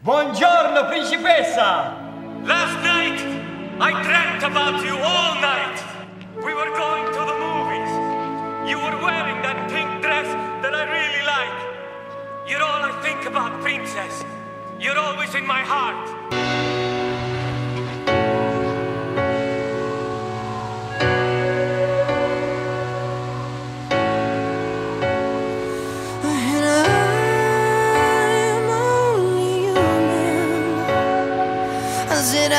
Buongiorno, principessa! Last night, I dreamt about you all night. We were going to the movies. You were wearing that pink dress that I really like. You're all I think about, princess. You're always in my heart. And I'm only human. I said